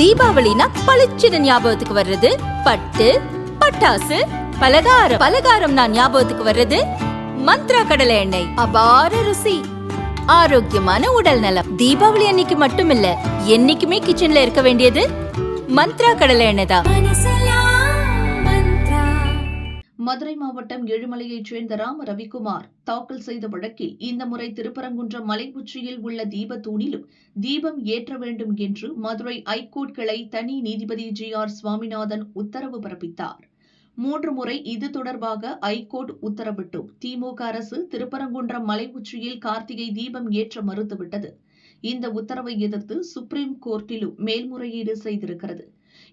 தீபாவளினா பளிச்சுன்னு ஞாபகத்துக்கு வர்றது பட்டு, பட்டாசு, பலகாரம். பலகாரம்னா ஞாபகத்துக்கு வர்றது மந்த்ரா கடலை எண்ணெய். அபார ருசி, ஆரோக்கியமான உடல் நலம். தீபாவளி அன்னைக்கு மட்டும் இல்ல, என்னைக்குமே கிச்சன்ல இருக்க வேண்டியது மந்த்ரா கடலை எண்ணெய் தான். மதுரை மாவட்டம் ஏழுமலையைச் சேர்ந்த ராம ரவிக்குமார் தாக்கல் செய்த வழக்கில் இந்த முறை திருப்பரங்குன்றம் மலை உச்சியில் உள்ள தீபத்தூணிலும் தீபம் ஏற்ற வேண்டும் என்று மதுரை ஐகோர்ட் கிளை தனி நீதிபதி ஜி.ஆர். சுவாமிநாதன் உத்தரவு பிறப்பித்தார். 3 முறை இது தொடர்பாக ஐகோர்ட் உத்தரவிட்டும் திமுக அரசு திருப்பரங்குன்றம் மலை உச்சியில் கார்த்திகை தீபம் ஏற்ற மறுத்துவிட்டது. இந்த உத்தரவை எதிர்த்து சுப்ரீம் கோர்ட்டிலும் மேல்முறையீடு செய்திருக்கிறது.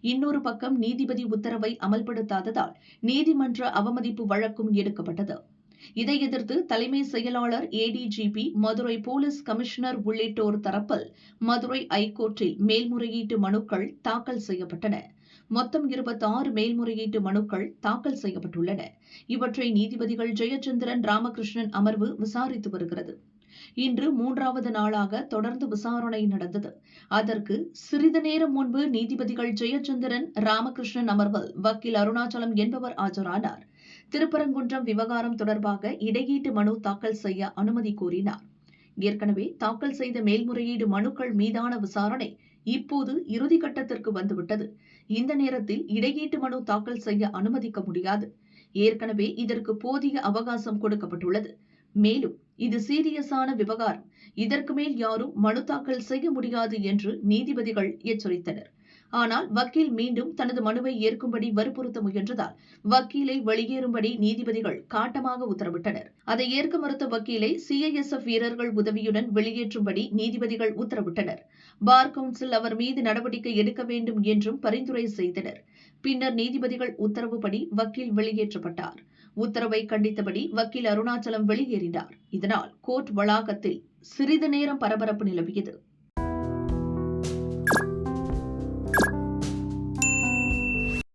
இன்னொரு பக்கம் நீதிபதி உத்தரவை அமல்படுத்தாததால் நீதிமன்ற அவமதிப்பு வழக்கும் எடுக்கப்பட்டது. இதை எதிர்த்து தலைமை செயலாளர் ஏடிஜிபி, மதுரை போலீஸ் கமிஷனர் உள்ளிட்டோர் தரப்பில் மதுரை ஐகோர்ட்டில் மேல்முறையீட்டு மனுக்கள் தாக்கல் செய்யப்பட்டன. மொத்தம் 26 மேல்முறையீட்டு மனுக்கள் தாக்கல் செய்யப்பட்டுள்ளன. இவற்றை நீதிபதிகள் ஜெயச்சந்திரன், ராமகிருஷ்ணன் அமர்வு விசாரித்து வருகிறது. இன்று 3வது நாளாக தொடர்ந்து விசாரணை நடந்தது. அதற்கு சிறிது நேரம் முன்பு நீதிபதிகள் ஜெயச்சந்திரன், ராமகிருஷ்ணன் அமர்வில் வக்கீல் அருணாச்சலம் என்பவர் ஆஜரானார். திருப்பரங்குன்றம் விவகாரம் தொடர்பாக இடையீட்டு மனு தாக்கல் செய்ய அனுமதி கோரினார். ஏற்கனவே தாக்கல் செய்த மேல்முறையீடு மனுக்கள் மீதான விசாரணை இப்போது இறுதிக்கட்டத்திற்கு வந்துவிட்டது. இந்த நேரத்தில் இடையீட்டு மனு தாக்கல் செய்ய அனுமதிக்க முடியாது. ஏற்கனவே இதற்கு போதிய அவகாசம் கொடுக்கப்பட்டுள்ளது. மேலும் இது சீரியஸான விவகாரம், இதற்கு மேல் யாரும் மனு தாக்கல் செய்ய முடியாது என்று நீதிபதிகள் எச்சரித்தனர். ஆனால் வக்கீல் மீண்டும் தனது மனுவை ஏற்கும்படி வற்புறுத்த முயன்றதால் வக்கீலை வெளியேறும்படி நீதிபதிகள் காட்டமாக உத்தரவிட்டனர். அதை ஏற்க மறுத்த வக்கீலை சிஐஎஸ்எஃப் வீரர்கள் உதவியுடன் வெளியேற்றும்படி நீதிபதிகள் உத்தரவிட்டனர். பார் கவுன்சில் அவர் மீது நடவடிக்கை எடுக்க வேண்டும் என்றும் பரிந்துரை செய்தனர். பின்னர் நீதிபதிகள் உத்தரவுப்படி வக்கீல் வெளியேற்றப்பட்டார். உத்தரவை கண்டித்தபடி வக்கீல் அருணாச்சலம் வெளியேறினார். இதனால் கோர்ட் வளாகத்தில் சிறிது நேரம் பரபரப்பு நிலவியது.